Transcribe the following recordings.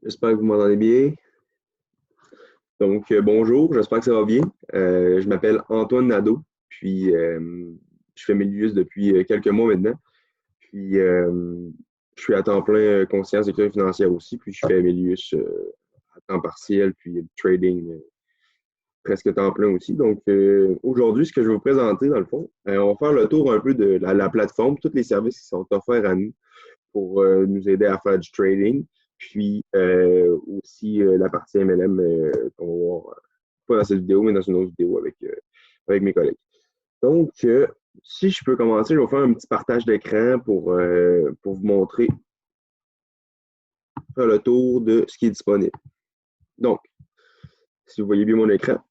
J'espère que vous m'entendez bien. Donc, bonjour, j'espère que ça va bien. Je m'appelle Antoine Nadeau, puis je fais Mélius depuis quelques mois maintenant. Puis, je suis à temps plein conseiller en sécurité financière aussi, puis je fais Mélius à temps partiel, puis le trading presque temps plein aussi. Donc, aujourd'hui, ce que je vais vous présenter, dans le fond, on va faire le tour un peu de la plateforme, tous les services qui sont offerts à nous pour nous aider à faire du trading. Puis aussi la partie MLM qu'on va voir, pas dans cette vidéo, mais dans une autre vidéo avec mes collègues. Donc, si je peux commencer, je vais faire un petit partage d'écran pour vous montrer, faire le tour de ce qui est disponible. Donc, si vous voyez bien mon écran.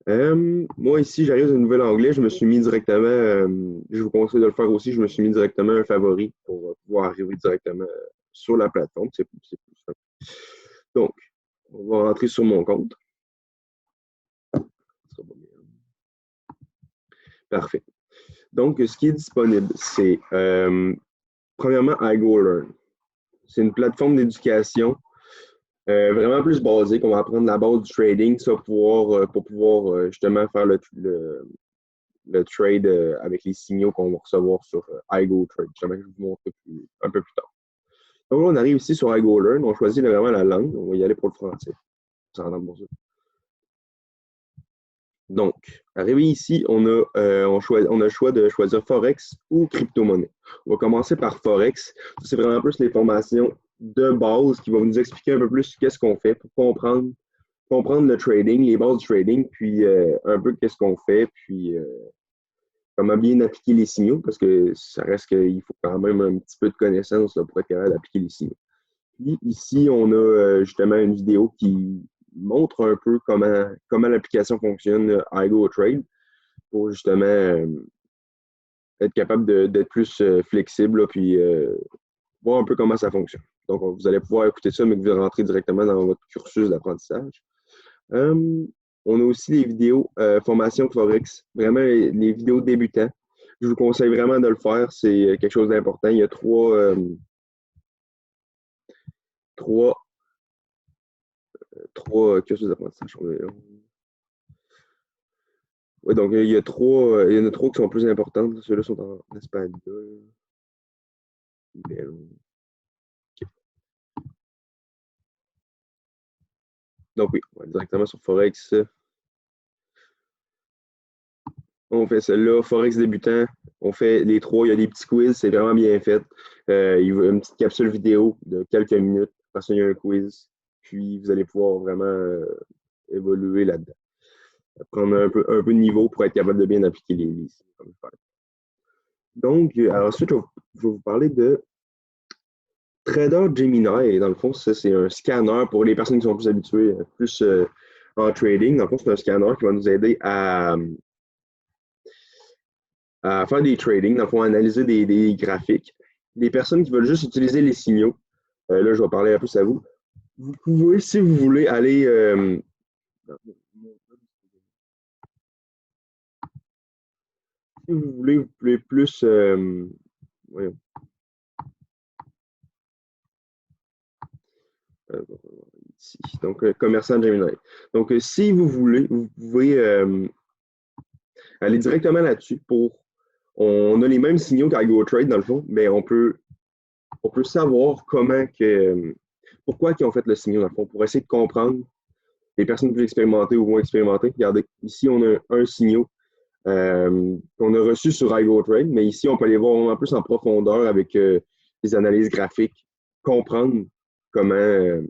Moi, ici, j'arrive dans un nouvel onglet. Je me suis mis directement, je vous conseille de le faire aussi, je me suis mis directement un favori pour pouvoir arriver directement sur la plateforme. C'est plus simple. Donc, on va rentrer sur mon compte. Parfait. Donc, ce qui est disponible, c'est premièrement iGoLearn. C'est une plateforme d'éducation vraiment plus basique. On va apprendre la base du trading ça, pour pouvoir justement faire le trade avec les signaux qu'on va recevoir sur iGoTrade. Justement, je vais vous montrer un peu plus tard. Donc, là, on arrive ici sur iGoLearn. On choisit vraiment la langue. On va y aller pour le français. Ça rentre pour ça. Donc, arrivé ici, on a le choix de choisir Forex ou crypto-monnaie. On va commencer par Forex. C'est vraiment plus les formations de base qui vont nous expliquer un peu plus qu'est-ce qu'on fait pour comprendre le trading, les bases du trading, puis un peu qu'est-ce qu'on fait, puis comment bien appliquer les signaux, parce que ça reste qu'il faut quand même un petit peu de connaissance là, pour être capable d'appliquer les signaux. Puis ici, on a justement une vidéo qui montre un peu comment l'application fonctionne, iGoTrade, pour justement être capable d'être plus flexible, là, puis voir un peu comment ça fonctionne. Donc, vous allez pouvoir écouter ça, mais que vous rentrez directement dans votre cursus d'apprentissage. On a aussi les vidéos formation Forex, vraiment les vidéos débutants. Je vous conseille vraiment de le faire, c'est quelque chose d'important. Il y a trois cursus d'apprentissage. Ouais, donc il y en a trois qui sont plus importantes. Ceux-là sont en espagnol. Donc oui, on va directement sur Forex. On fait celle-là, Forex débutant. On fait les trois, il y a des petits quiz, c'est vraiment bien fait. Il y a une petite capsule vidéo de quelques minutes. Après ça, il y a un quiz. Puis vous allez pouvoir vraiment évoluer là-dedans. Prendre un peu de niveau pour être capable de bien appliquer les listes. Donc, alors ensuite, je vais vous parler de Trader Gemini. Dans le fond, ça, c'est un scanner pour les personnes qui sont plus habituées, plus en trading. Dans le fond, c'est un scanner qui va nous aider à faire des trading, dans le fond, à analyser des graphiques. Des personnes qui veulent juste utiliser les signaux. Là, je vais parler un peu à vous. Vous pouvez, si vous voulez, aller. Si vous pouvez plus. Voyons. Ici. Donc, commerçant Gemini. Donc, si vous voulez, vous pouvez aller directement là-dessus pour. On a les mêmes signaux qu'IGoTrade, dans le fond, mais on peut savoir pourquoi ils ont fait le signal, dans le fond, pour essayer de comprendre les personnes plus expérimentées ou moins expérimentées. Regardez, ici, on a un signal qu'on a reçu sur iGoTrade, mais ici, on peut aller voir vraiment plus en profondeur avec des analyses graphiques, comprendre comment,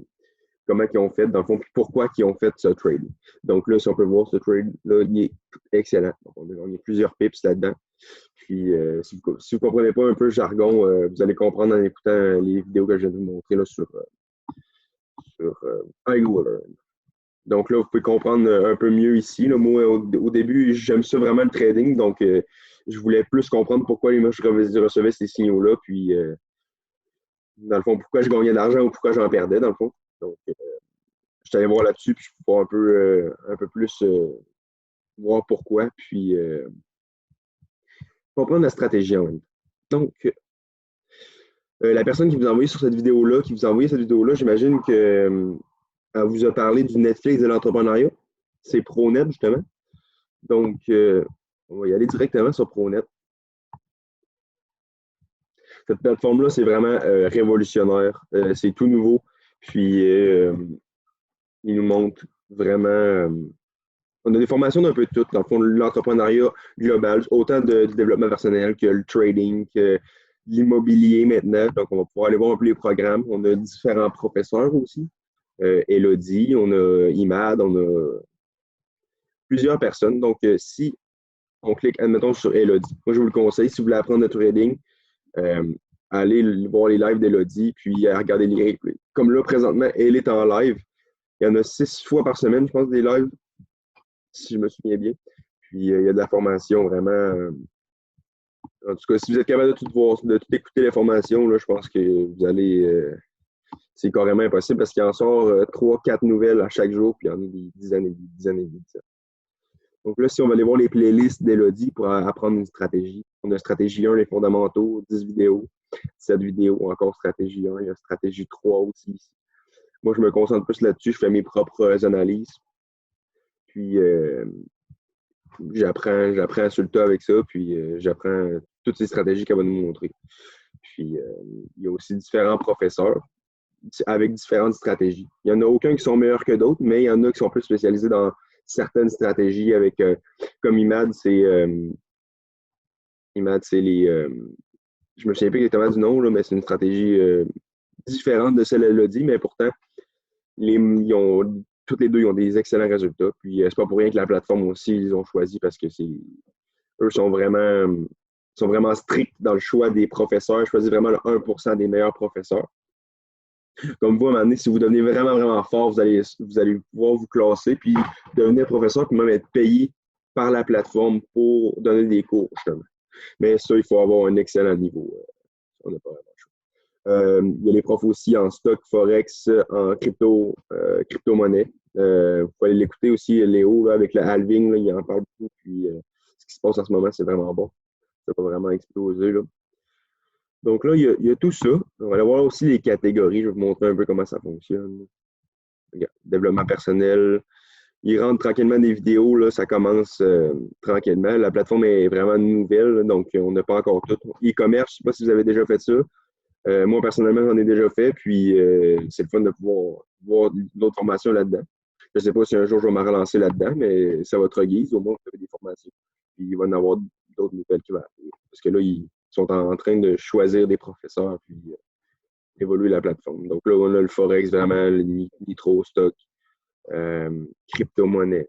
comment ils ont fait, dans le fond, puis pourquoi ils ont fait ce trade. Donc là, si on peut voir ce trade-là, il est excellent. Donc, on a plusieurs pips là-dedans. Puis, si vous ne comprenez pas un peu le jargon, vous allez comprendre en écoutant les vidéos que je viens de vous montrer là, sur iGoLearn. Donc là, vous pouvez comprendre un peu mieux ici. Là. Moi, au début, j'aime ça vraiment le trading, donc je voulais plus comprendre pourquoi les je recevaient ces signaux-là, puis dans le fond, pourquoi je gagnais de l'argent ou pourquoi j'en perdais, dans le fond. Donc, je suis allé voir là-dessus, puis je peux un peu plus voir pourquoi, puis comprendre la stratégie en même temps. Donc, La personne qui vous a envoyé sur cette vidéo-là, qui vous a envoyé cette vidéo-là, j'imagine que elle vous a parlé du Netflix de l'entrepreneuriat. C'est ProNet, justement. Donc, on va y aller directement sur ProNet. Cette plateforme-là, c'est vraiment révolutionnaire. C'est tout nouveau. Puis, il nous montre vraiment. On a des formations d'un peu de tout. Dans le fond, l'entrepreneuriat global, autant du développement personnel que le trading, que l'immobilier maintenant. Donc, on va pouvoir aller voir un peu les programmes. On a différents professeurs aussi. Elodie, on a Imad, on a plusieurs personnes. Donc, si on clique, admettons, sur Elodie, moi, je vous le conseille, si vous voulez apprendre le trading, euh, allez voir les lives d'Elodie, puis regarder les replays. Comme là, présentement, elle est en live. Il y en a 6 fois par semaine, je pense, des lives, si je me souviens bien. Puis, il y a de la formation vraiment. En tout cas, si vous êtes capable de tout voir, de tout écouter les formations, là, je pense que vous allez. C'est carrément impossible parce qu'il en sort 3-4 nouvelles à chaque jour, puis il y en a des dizaines et des dizaines et des dizaines. Donc là, si on va aller voir les playlists d'Elodie pour apprendre une stratégie, on a stratégie 1, les fondamentaux, 10 vidéos, 7 vidéos, encore stratégie 1, il y a stratégie 3 aussi ici. Moi, je me concentre plus là-dessus, je fais mes propres analyses. Puis, j'apprends sur le tas avec ça, puis j'apprends toutes ces stratégies qu'elle va nous montrer. Puis, il y a aussi différents professeurs avec différentes stratégies. Il n'y en a aucun qui sont meilleurs que d'autres, mais il y en a qui sont plus spécialisés dans certaines stratégies avec, comme IMAD, c'est les, je me souviens pas exactement du nom, là, mais c'est une stratégie différente de celle qu'elle a dit, mais pourtant, toutes les deux, ils ont des excellents résultats. Puis, c'est pas pour rien que la plateforme aussi, ils ont choisi parce que eux sont vraiment stricts dans le choix des professeurs. Ils choisissent vraiment le 1% des meilleurs professeurs. Comme vous, à un moment donné, si vous devenez vraiment, vraiment fort, vous allez pouvoir vous classer, puis devenir professeur, puis même être payé par la plateforme pour donner des cours, justement. Mais ça, il faut avoir un excellent niveau. On n'a pas vraiment le choix. Il y a les profs aussi en stock, forex, en crypto-monnaie. Vous pouvez aller l'écouter aussi, Léo, là, avec le halving, là, il en parle beaucoup. Puis ce qui se passe en ce moment, c'est vraiment bon. Ça va vraiment exploser. Là. Donc là, il y a tout ça. On va aller voir aussi les catégories. Je vais vous montrer un peu comment ça fonctionne. Regarde, développement personnel. Il rentre tranquillement des vidéos. Là, ça commence tranquillement. La plateforme est vraiment nouvelle, donc on n'a pas encore tout. E-commerce, je ne sais pas si vous avez déjà fait ça. Moi, personnellement, j'en ai déjà fait, puis c'est le fun de pouvoir voir d'autres formations là-dedans. Je ne sais pas si un jour je vais me relancer là-dedans, mais ça va être guise. Au moins, vous avez des formations. Puis il va y en avoir d'autres nouvelles qui vont arriver. Parce que là, ils sont en train de choisir des professeurs, puis évoluer la plateforme. Donc là, on a le Forex, vraiment, le Nitro, stock, crypto-monnaie.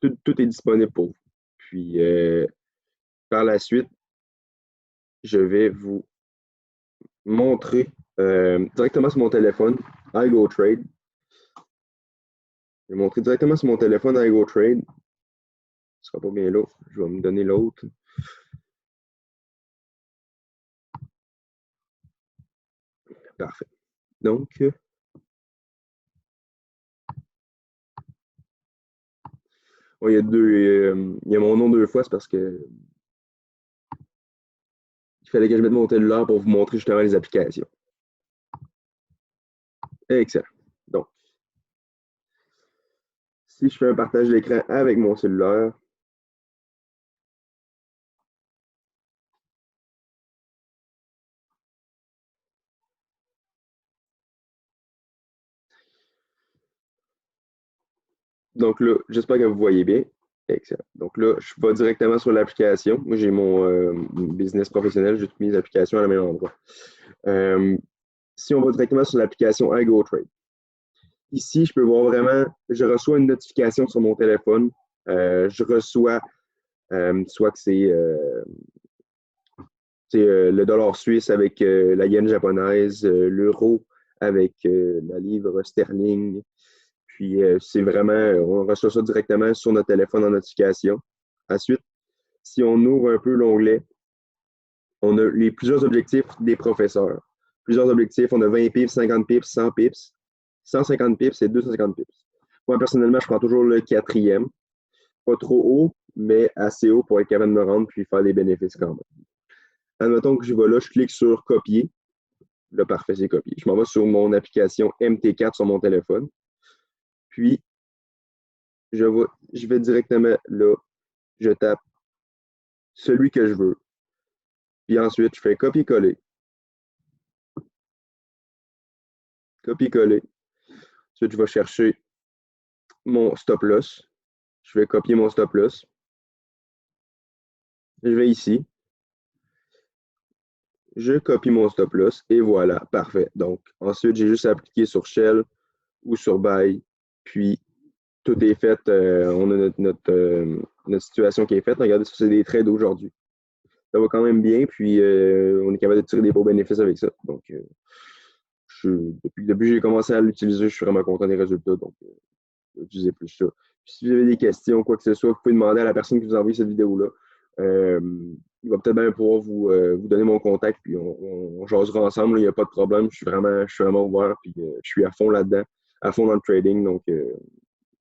Tout est disponible pour vous. Puis par la suite, je vais vous montrer directement sur mon téléphone, iGoTrade. Je vais montrer directement sur mon téléphone iGoTrade. Ce sera pas bien là. Je vais me donner l'autre. Parfait. Donc, il y a il y a mon nom 2 fois, c'est parce que il fallait que je mette mon cellulaire pour vous montrer justement les applications. Excellent. Donc, si je fais un partage d'écran avec mon cellulaire, donc là, j'espère que vous voyez bien. Excellent. Donc là, je vais directement sur l'application. Moi, j'ai mon business professionnel, j'ai toutes mes applications à la même endroit. Si on va directement sur l'application iGoTrade, ici, je peux voir vraiment, je reçois une notification sur mon téléphone. Je reçois soit que c'est le dollar suisse avec la yen japonaise, l'euro avec la livre sterling. Puis c'est vraiment, on reçoit ça directement sur notre téléphone en notification. Ensuite, si on ouvre un peu l'onglet, on a plusieurs objectifs des professeurs. Plusieurs objectifs, on a 20 pips, 50 pips, 100 pips, 150 pips et 250 pips. Moi, personnellement, je prends toujours le quatrième. Pas trop haut, mais assez haut pour être capable de me rendre puis faire des bénéfices quand même. Admettons que je vais là, je clique sur copier. Là, parfait, c'est copié. Je m'en vais sur mon application MT4 sur mon téléphone. Puis, je vais directement là, je tape celui que je veux. Puis ensuite, je fais copier-coller. Copier-coller. Ensuite, je vais chercher mon stop loss. Je vais copier mon stop loss. Je vais ici. Je copie mon stop loss et voilà, parfait. Donc, ensuite, j'ai juste à appliquer sur Shell ou sur Buy. Puis, tout est fait. On a notre situation qui est faite. Regardez, ça, c'est des trades d'aujourd'hui. Ça va quand même bien. Puis, on est capable de tirer des beaux bénéfices avec ça. Donc, depuis le début que j'ai commencé à l'utiliser, je suis vraiment content des résultats. Donc, utilisez plus ça. Puis, si vous avez des questions, quoi que ce soit, vous pouvez demander à la personne qui vous a envoyé cette vidéo-là. Il va peut-être bien pouvoir vous donner mon contact, puis on jasera ensemble. Il n'y a pas de problème. Je suis vraiment ouvert, puis je suis à fond là-dedans, à fond dans le trading. Donc,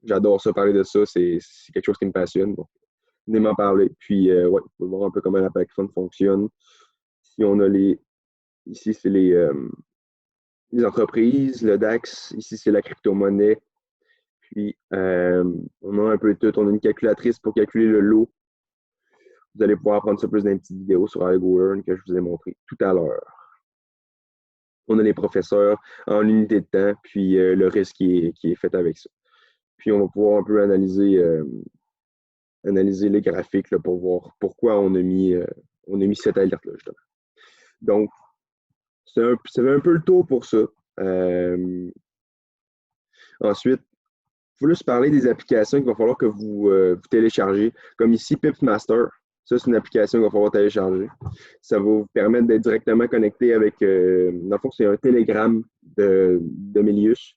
j'adore ça, parler de ça. C'est quelque chose qui me passionne. Donc, venez m'en parler. Puis, ouais, vous pouvez voir un peu comment la plateforme fonctionne. Si on a ici, c'est les entreprises, le DAX. Ici, c'est la crypto-monnaie. Puis, on a un peu tout. On a une calculatrice pour calculer le lot. Vous allez pouvoir apprendre ça plus dans une petite vidéo sur iGo que je vous ai montré tout à l'heure. On a les professeurs en unité de temps, puis le risque qui est fait avec ça. Puis, on va pouvoir un peu analyser les graphiques là, pour voir pourquoi on a mis cette alerte-là, justement. Donc, ça fait un peu le tour pour ça. Ensuite, il faut juste parler des applications qu'il va falloir que vous téléchargez. Comme ici, Pipsmaster. Ça, c'est une application qu'il va falloir télécharger. Ça va vous permettre d'être directement connecté avec, dans le fond, c'est un Telegram de Milius.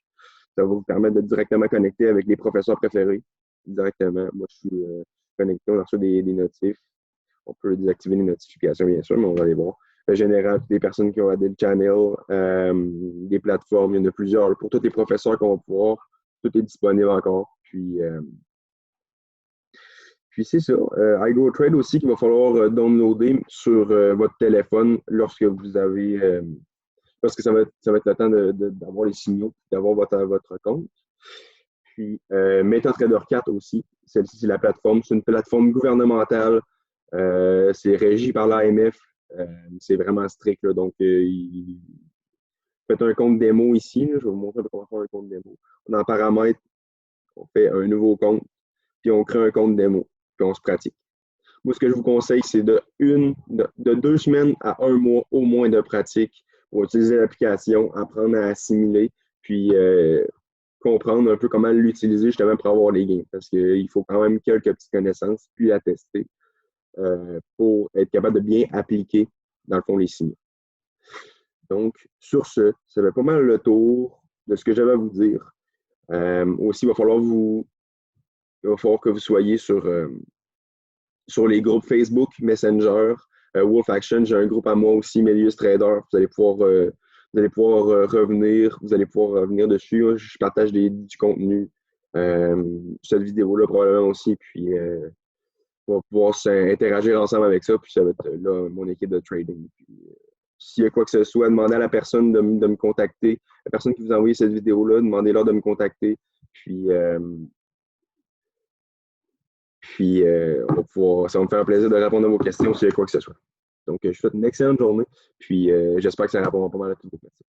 Ça va vous permettre d'être directement connecté avec les professeurs préférés. Directement. Moi, je suis connecté, on a reçu des notifs. On peut désactiver les notifications, bien sûr, mais on va les voir. En général, toutes les personnes qui ont adhéré le channel, des plateformes, il y en a plusieurs. Pour tous les professeurs qu'on va pouvoir, tout est disponible encore. Puis c'est ça. iGoTrade aussi qu'il va falloir downloader sur votre téléphone lorsque vous avez parce que ça va être le temps d'avoir les signaux, d'avoir votre compte. Puis MetaTrader 4 aussi. Celle-ci, c'est la plateforme. C'est une plateforme gouvernementale. C'est régi par l'AMF. C'est vraiment strict. Là, donc, faites un compte démo ici. Là, je vais vous montrer comment faire un compte démo. Dans paramètres, on fait un nouveau compte, puis on crée un compte démo, puis on se pratique. Moi, ce que je vous conseille, c'est de 2 semaines à 1 mois au moins de pratique pour utiliser l'application, apprendre à assimiler, puis comprendre un peu comment l'utiliser justement pour avoir les gains. Parce qu'il faut quand même quelques petites connaissances, puis la tester pour être capable de bien appliquer, dans le fond, les signaux. Donc, sur ce, ça fait pas mal le tour de ce que j'avais à vous dire. Aussi, il va falloir que vous soyez sur les groupes Facebook, Messenger, Wolf Action. J'ai un groupe à moi aussi, Milius Trader. Vous allez pouvoir revenir. Vous allez pouvoir revenir dessus. Je partage du contenu. Cette vidéo-là, probablement aussi. Puis, on va pouvoir interagir ensemble avec ça. Puis, ça va être là mon équipe de trading. S'il y a quoi que ce soit, demandez à la personne de me contacter. La personne qui vous a envoyé cette vidéo-là, demandez-leur de me contacter. Puis, ça va me faire un plaisir de répondre à vos questions s'il y a quoi que ce soit. Donc, je vous souhaite une excellente journée. Puis, j'espère que ça répondra pas mal à toutes vos questions.